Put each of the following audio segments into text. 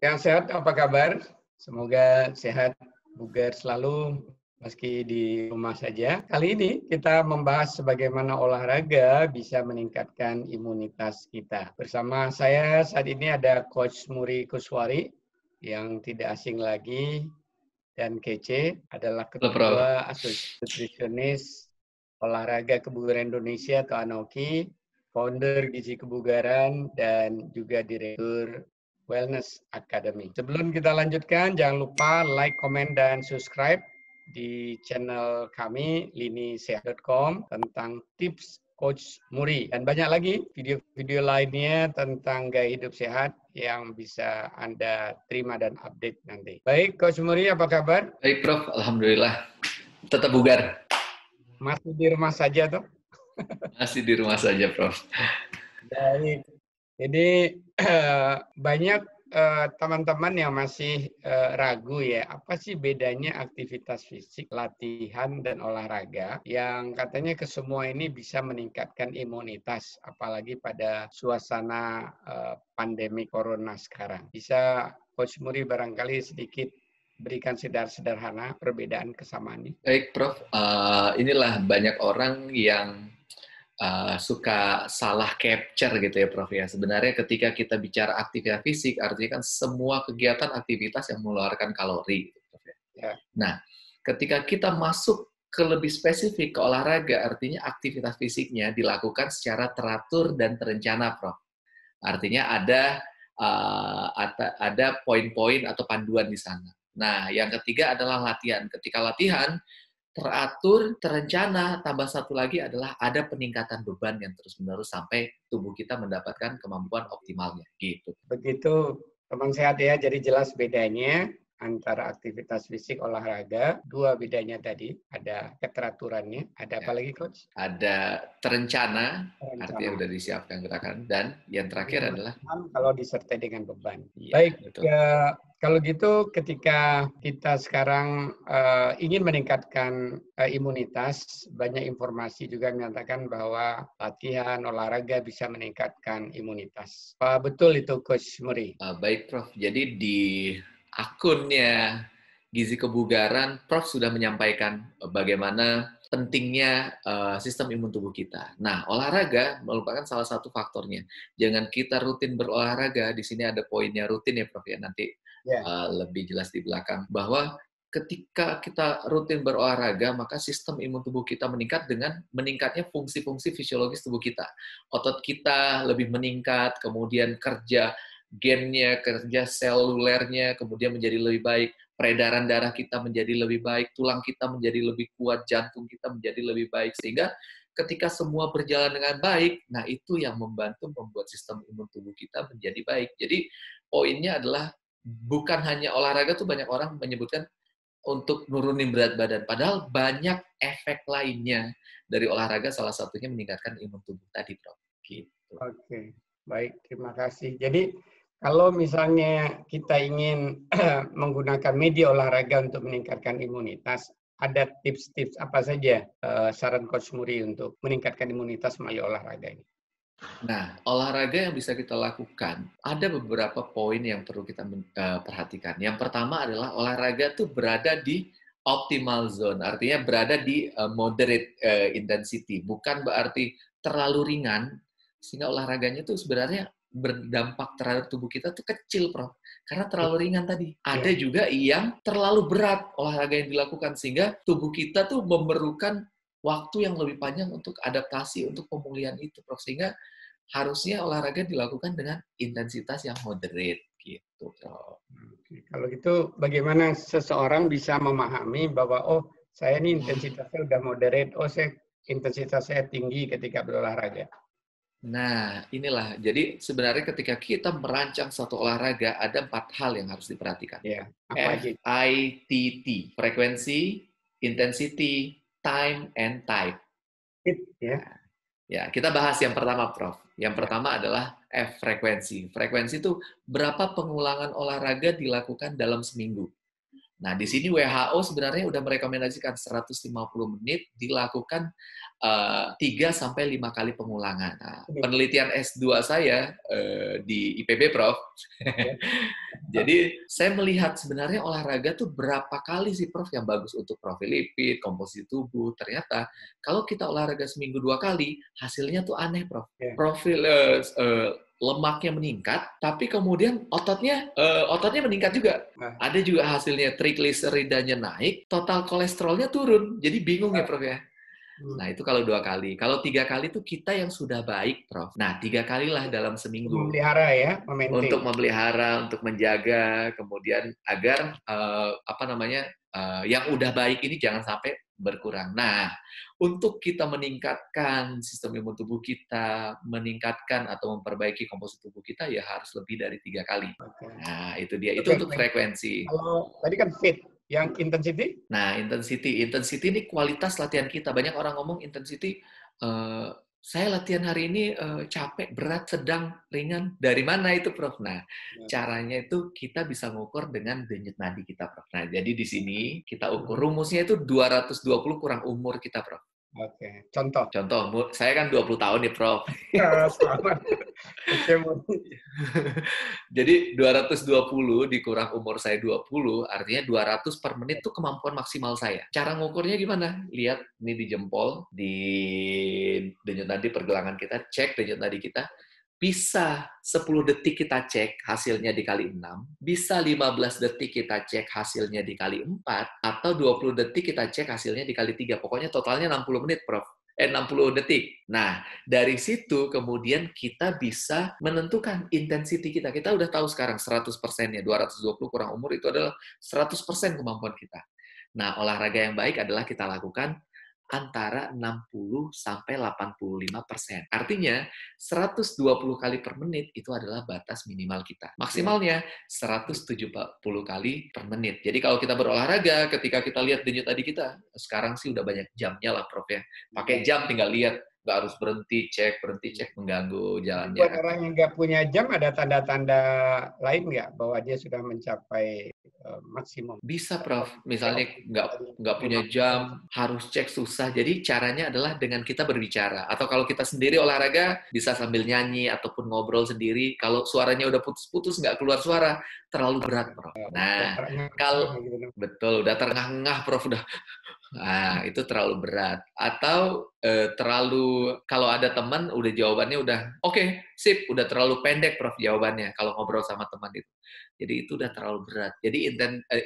Yang sehat, apa kabar? Semoga sehat, bugar selalu, meski di rumah saja. Kali ini kita membahas bagaimana olahraga bisa meningkatkan imunitas kita. Bersama saya saat ini ada Coach Muri Kuswari, yang tidak asing lagi dan kece, adalah Halo, Prof. Ketua Asosiasi Nutrisionis Olahraga Kebugaran Indonesia atau ANOKI, founder Gizi Kebugaran, dan juga Direktur Wellness Academy. Sebelum kita lanjutkan, jangan lupa like, comment, dan subscribe di channel kami, linisehat.com, tentang tips Coach Muri. Dan banyak lagi video-video lainnya tentang gaya hidup sehat yang bisa Anda terima dan update nanti. Baik, Coach Muri, apa kabar? Baik, Prof. Alhamdulillah. Tetap bugar. Masih di rumah saja, toh? Masih di rumah saja, Prof. Baik. Jadi banyak teman-teman yang masih ragu ya, apa sih bedanya aktivitas fisik, latihan, dan olahraga yang katanya kesemua ini bisa meningkatkan imunitas, apalagi pada suasana pandemi corona sekarang. Bisa Coach Muri barangkali sedikit berikan sederhana perbedaan kesamaannya. Baik, Prof. Inilah banyak orang yang suka salah capture gitu ya, Prof. Ya. Sebenarnya ketika kita bicara aktivitas fisik, artinya kan semua kegiatan aktivitas yang mengeluarkan kalori. Gitu, Prof. Ya. Nah, ketika kita masuk ke lebih spesifik ke olahraga, artinya aktivitas fisiknya dilakukan secara teratur dan terencana, Prof. Artinya ada poin-poin atau panduan di sana. Nah, yang ketiga adalah latihan. Ketika latihan, teratur, terencana, tambah satu lagi adalah ada peningkatan beban yang terus-menerus sampai tubuh kita mendapatkan kemampuan optimalnya. Gitu. Begitu, teman sehat ya. Jadi jelas bedanya antara aktivitas fisik olahraga, dua bedanya tadi, ada keteraturannya, ada apa lagi Coach? Ada terencana, artinya udah disiapkan gerakan, dan yang terakhir adalah kalau disertai dengan beban. Ya, Baik, betul. kalau gitu ketika kita sekarang ingin meningkatkan imunitas, banyak informasi juga menyatakan bahwa latihan olahraga bisa meningkatkan imunitas. Apa betul itu Coach Muri? Baik, Prof. Jadi di akunnya Gizi Kebugaran, Prof sudah menyampaikan bagaimana pentingnya sistem imun tubuh kita. Nah, olahraga merupakan salah satu faktornya. Jangan kita rutin berolahraga, di sini ada poinnya rutin ya, Prof ya, nanti lebih jelas di belakang, bahwa ketika kita rutin berolahraga, maka sistem imun tubuh kita meningkat dengan meningkatnya fungsi-fungsi fisiologis tubuh kita. Otot kita lebih meningkat, kemudian kerja gennya, kerja selulernya, kemudian menjadi lebih baik, peredaran darah kita menjadi lebih baik, tulang kita menjadi lebih kuat, jantung kita menjadi lebih baik, sehingga ketika semua berjalan dengan baik, nah itu yang membantu membuat sistem imun tubuh kita menjadi baik. Jadi poinnya adalah bukan hanya olahraga tuh banyak orang menyebutkan untuk nurunin berat badan, padahal banyak efek lainnya dari olahraga, salah satunya meningkatkan imun tubuh tadi, Prof. Gitu. Oke, baik, terima kasih. Jadi kalau misalnya kita ingin menggunakan media olahraga untuk meningkatkan imunitas, ada tips-tips apa saja saran Coach Muri untuk meningkatkan imunitas melalui olahraga ini? Nah, olahraga yang bisa kita lakukan, ada beberapa poin yang perlu kita perhatikan. Yang pertama adalah olahraga tuh berada di optimal zone, artinya berada di moderate intensity, bukan berarti terlalu ringan, sehingga olahraganya tuh sebenarnya berdampak terhadap tubuh kita tuh kecil, Prof. Karena terlalu ringan tadi. Ada juga yang terlalu berat olahraga yang dilakukan, sehingga tubuh kita tuh memerlukan waktu yang lebih panjang untuk adaptasi, untuk pemulihan itu, Prof. Sehingga harusnya olahraga dilakukan dengan intensitas yang moderate, gitu, Prof. Kalau gitu, bagaimana seseorang bisa memahami bahwa, oh, saya ini intensitasnya udah moderate, oh, intensitas saya tinggi ketika berolahraga? Nah, inilah. Jadi sebenarnya ketika kita merancang satu olahraga, ada 4 hal yang harus diperhatikan. Ya, apa aja? FITT, frekuensi, intensity, time, and type. Ya. Ya, kita bahas yang pertama, Prof. Yang pertama adalah frekuensi. Frekuensi itu berapa pengulangan olahraga dilakukan dalam seminggu. Nah, di sini WHO sebenarnya udah merekomendasikan 150 menit dilakukan 3 sampai 5 kali pengulangan. Nah, penelitian S2 saya di IPB, Prof. Jadi, saya melihat sebenarnya olahraga tuh berapa kali sih, Prof, yang bagus untuk profil lipid, komposisi tubuh. Ternyata, kalau kita olahraga seminggu 2 kali, hasilnya tuh aneh, Prof. Profil lemaknya meningkat, tapi kemudian ototnya meningkat juga. Ada juga hasilnya trigliseridanya naik, total kolesterolnya turun. Jadi bingung ya, Prof ya. Nah, itu kalau 2 kali. Kalau 3 kali itu kita yang sudah baik, Prof. Nah, 3 kalilah dalam seminggu. Memelihara ya, Untuk memelihara, untuk menjaga, kemudian agar yang udah baik ini jangan sampai berkurang. Nah, untuk kita meningkatkan sistem imun tubuh kita, meningkatkan atau memperbaiki komposisi tubuh kita, ya harus lebih dari 3 kali. Nah, itu dia. Itu untuk frekuensi. Kalau tadi kan fit, yang intensity? Nah, intensity ini kualitas latihan kita. Banyak orang ngomong intensity, saya latihan hari ini capek, berat, sedang, ringan. Dari mana itu, Prof? Nah, caranya itu kita bisa ngukur dengan denyut nadi kita, Prof. Nah, jadi di sini kita ukur rumusnya itu 220 kurang umur kita, Prof. Oke, contoh. Saya kan 20 tahun nih, Prof. Selamat. Jadi 220 dikurang umur saya 20, artinya 200 per menit itu kemampuan maksimal saya. Cara ngukurnya gimana? Lihat ini di jempol, di denyut nadi pergelangan kita, cek denyut nadi kita. Bisa 10 detik kita cek hasilnya dikali 6, bisa 15 detik kita cek hasilnya dikali 4, atau 20 detik kita cek hasilnya dikali 3. Pokoknya totalnya 60 menit, Prof. 60 detik. Nah, dari situ kemudian kita bisa menentukan intensity kita. Kita udah tahu sekarang 100%-nya, 220 kurang umur itu adalah 100% kemampuan kita. Nah, olahraga yang baik adalah kita lakukan antara 60 sampai 85%. Artinya 120 kali per menit itu adalah batas minimal kita. Maksimalnya 170 kali per menit. Jadi kalau kita berolahraga, ketika kita lihat denyut nadi kita, sekarang sih udah banyak jamnya lah, Prof ya. Pakai jam tinggal lihat, nggak harus berhenti cek, mengganggu jalannya. Buat orang yang nggak punya jam, ada tanda-tanda lain nggak bahwa dia sudah mencapai maksimum? Bisa, Prof. Misalnya nggak punya jam, harus cek susah. Jadi caranya adalah dengan kita berbicara. Atau kalau kita sendiri olahraga, bisa sambil nyanyi ataupun ngobrol sendiri. Kalau suaranya udah putus-putus, nggak keluar suara, terlalu berat, Prof. Nah, kalau betul, udah terengah-engah, Prof. Nah, itu terlalu berat. Atau kalau ada teman, udah jawabannya udah, oke, sip, udah terlalu pendek, Prof, jawabannya, kalau ngobrol sama teman itu. Jadi itu udah terlalu berat. Jadi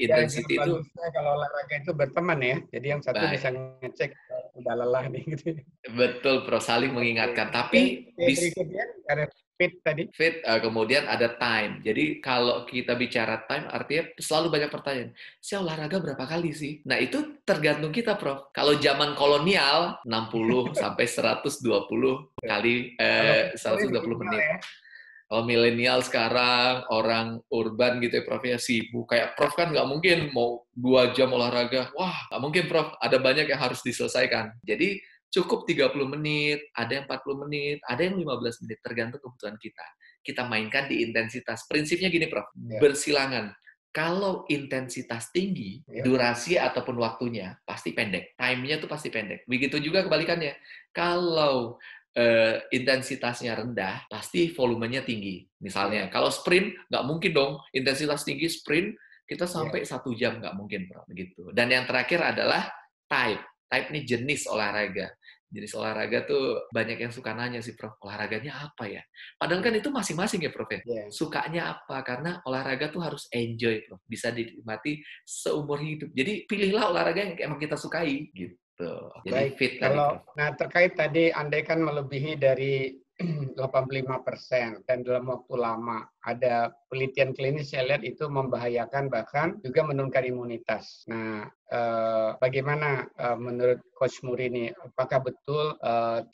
intensity itu... Kalau olahraga itu berteman ya, jadi yang satu bisa ngecek udah lelah nih. Gitu. Betul, Prof, saling mengingatkan. Tapi... berikutnya, ada fit tadi. Fit, kemudian ada time. Jadi kalau kita bicara time, artinya selalu banyak pertanyaan. Saya olahraga berapa kali sih? Nah, itu tergantung kita, Prof. Kalau zaman kolonial, 60 sampai 120 kali, 120 menit. Kalau milenial sekarang, orang urban gitu ya, Prof, ya sibuk. Kayak Prof kan nggak mungkin mau 2 jam olahraga. Wah, nggak mungkin, Prof. Ada banyak yang harus diselesaikan. Jadi, cukup 30 menit, ada yang 40 menit, ada yang 15 menit, tergantung kebutuhan kita. Kita mainkan di intensitas. Prinsipnya gini, Prof, bersilangan. Kalau intensitas tinggi, durasi ataupun waktunya pasti pendek. Time-nya tuh pasti pendek. Begitu juga kebalikannya. Kalau intensitasnya rendah, pasti volumenya tinggi. Misalnya, kalau sprint, nggak mungkin dong, intensitas tinggi sprint, kita sampai 1 jam, nggak mungkin, Prof. Begitu. Dan yang terakhir adalah type. Type ini jenis olahraga. Jenis olahraga tuh banyak yang suka nanya sih, Prof, olahraganya apa ya? Padahal kan itu masing-masing ya, Prof, ya. Sukanya apa? Karena olahraga tuh harus enjoy, Prof. Bisa dinikmati seumur hidup. Jadi pilihlah olahraga yang emang kita sukai, gitu. Jadi baik, fit kalau tadi, nah terkait tadi andai kan melebihi dari 85% dan dalam waktu lama, ada penelitian klinis saya lihat itu membahayakan bahkan juga menurunkan imunitas. Nah, bagaimana menurut Coach Muri ini, apakah betul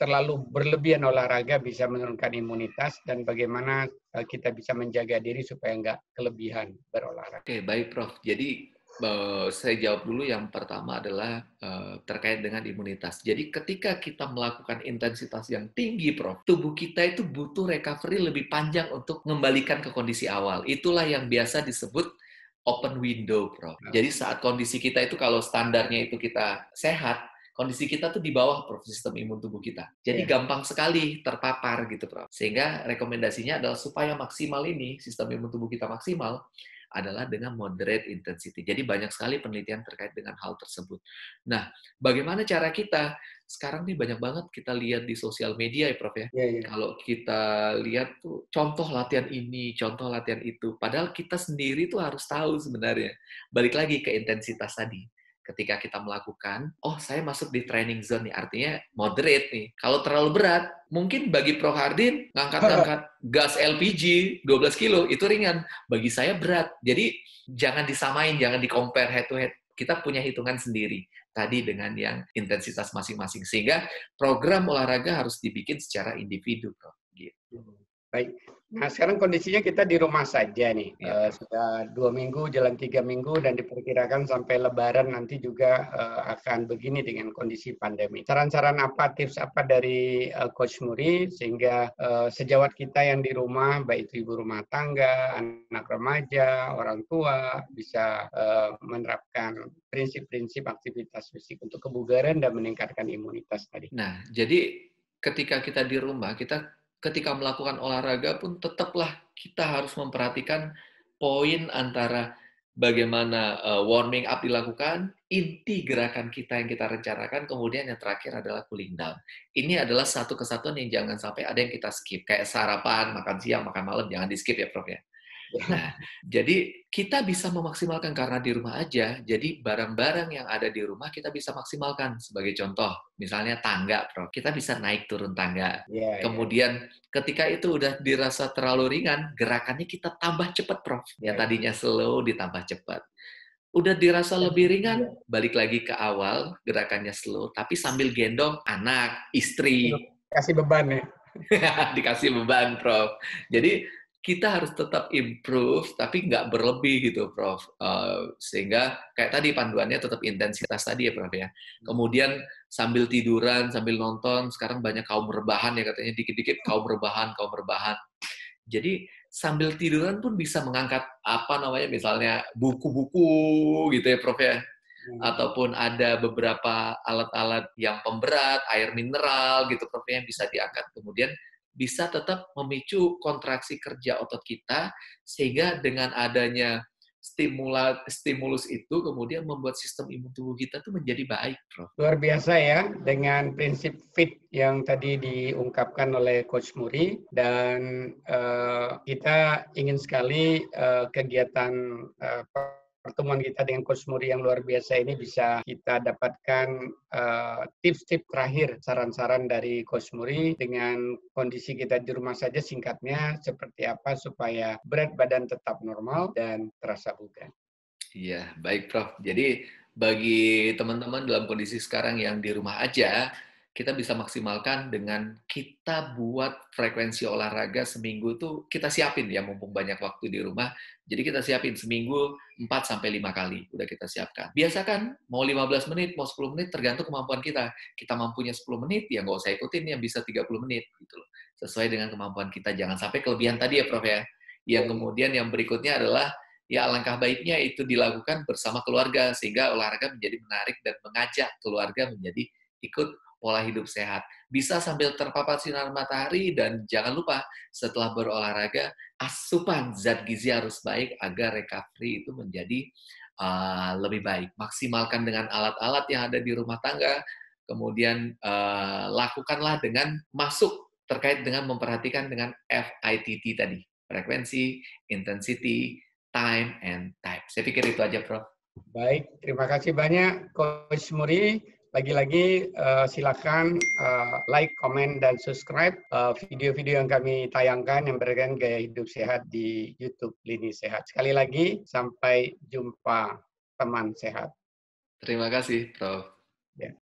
terlalu berlebihan olahraga bisa menurunkan imunitas dan bagaimana kita bisa menjaga diri supaya nggak kelebihan berolahraga? Oke, baik, Prof. Jadi saya jawab dulu. Yang pertama adalah terkait dengan imunitas. Jadi ketika kita melakukan intensitas yang tinggi, Prof, tubuh kita itu butuh recovery lebih panjang untuk mengembalikan ke kondisi awal. Itulah yang biasa disebut open window, Prof. Jadi saat kondisi kita itu kalau standarnya itu kita sehat, kondisi kita tuh di bawah, Prof, sistem imun tubuh kita. Jadi gampang sekali terpapar gitu, Prof. Sehingga rekomendasinya adalah supaya maksimal ini, sistem imun tubuh kita maksimal, adalah dengan moderate intensity. Jadi banyak sekali penelitian terkait dengan hal tersebut. Nah, bagaimana cara kita? Sekarang nih banyak banget kita lihat di sosial media ya, Prof ya. Kalau kita lihat tuh contoh latihan ini, contoh latihan itu. Padahal kita sendiri tuh harus tahu sebenarnya. Balik lagi ke intensitas tadi. Ketika kita melakukan, oh saya masuk di training zone nih, artinya moderate nih. Kalau terlalu berat, mungkin bagi Prof Hardin, ngangkat-ngangkat gas LPG 12 kilo, itu ringan. Bagi saya berat. Jadi jangan disamain, jangan di-compare head to head. Kita punya hitungan sendiri tadi dengan yang intensitas masing-masing. Sehingga program olahraga harus dibikin secara individu, Prof. Gitu. Baik. Nah, sekarang kondisinya kita di rumah saja nih. Sudah 2 minggu, jalan 3 minggu, dan diperkirakan sampai Lebaran nanti juga akan begini dengan kondisi pandemi. Saran-saran apa, tips apa dari Coach Muri, sehingga sejawat kita yang di rumah, baik itu ibu rumah tangga, anak remaja, orang tua, bisa menerapkan prinsip-prinsip aktivitas fisik untuk kebugaran dan meningkatkan imunitas tadi. Nah, jadi ketika kita di rumah, ketika melakukan olahraga pun tetaplah kita harus memperhatikan poin antara bagaimana warming up dilakukan, inti gerakan kita yang kita rencanakan, kemudian yang terakhir adalah cooling down. Ini adalah satu kesatuan yang jangan sampai ada yang kita skip. Kayak sarapan, makan siang, makan malam, jangan di skip ya, Prof ya. Nah, jadi kita bisa memaksimalkan karena di rumah aja, jadi barang-barang yang ada di rumah kita bisa maksimalkan. Sebagai contoh, misalnya tangga, Prof. Kita bisa naik turun tangga. Kemudian ketika itu udah dirasa terlalu ringan, gerakannya kita tambah cepat, Prof. Yang tadinya slow ditambah cepat. Udah dirasa lebih ringan, balik lagi ke awal, gerakannya slow, tapi sambil gendong anak, istri. Kasih beban ya. Dikasih beban, Prof. Jadi kita harus tetap improve, tapi nggak berlebih gitu, Prof. Sehingga kayak tadi panduannya tetap intensitas tadi ya, Prof ya. Kemudian sambil tiduran, sambil nonton, sekarang banyak kaum rebahan ya katanya, dikit-dikit kaum rebahan. Jadi sambil tiduran pun bisa mengangkat apa namanya, misalnya buku-buku gitu ya, Prof ya. Ataupun ada beberapa alat-alat yang pemberat, air mineral gitu, Prof, yang bisa diangkat. Kemudian bisa tetap memicu kontraksi kerja otot kita, sehingga dengan adanya stimulus itu kemudian membuat sistem imun tubuh kita tuh menjadi baik, Prof. Luar biasa ya, dengan prinsip fit yang tadi diungkapkan oleh Coach Muri, dan kita ingin sekali kegiatan pertemuan kita dengan Coach Muri yang luar biasa ini bisa kita dapatkan tips-tips terakhir, saran-saran dari Coach Muri dengan kondisi kita di rumah saja, singkatnya seperti apa supaya berat badan tetap normal dan terasa bugar. Iya, baik Prof. Jadi bagi teman-teman dalam kondisi sekarang yang di rumah aja, kita bisa maksimalkan dengan kita buat frekuensi olahraga seminggu tuh kita siapin ya, mumpung banyak waktu di rumah. Jadi kita siapin seminggu 4-5 kali, udah kita siapkan. Biasakan mau 15 menit, mau 10 menit, tergantung kemampuan kita. Kita mampunya 10 menit, ya nggak usah ikutin yang bisa 30 menit. Gitu loh. Sesuai dengan kemampuan kita, jangan sampai kelebihan tadi ya Prof ya. Yang kemudian yang berikutnya adalah ya alangkah baiknya itu dilakukan bersama keluarga, sehingga olahraga menjadi menarik dan mengajak keluarga menjadi ikut pola hidup sehat. Bisa sambil terpapar sinar matahari, dan jangan lupa setelah berolahraga, asupan zat gizi harus baik agar recovery itu menjadi lebih baik. Maksimalkan dengan alat-alat yang ada di rumah tangga, kemudian lakukanlah dengan masuk terkait dengan memperhatikan dengan FITT tadi, frekuensi, intensity, time, and type. Saya pikir itu aja, Prof. Baik, terima kasih banyak Coach Muri. Lagi-lagi silakan like, comment, dan subscribe video-video yang kami tayangkan yang berkaitan gaya hidup sehat di YouTube Lini Sehat. Sekali lagi, sampai jumpa teman sehat. Terima kasih, Prof. Ya.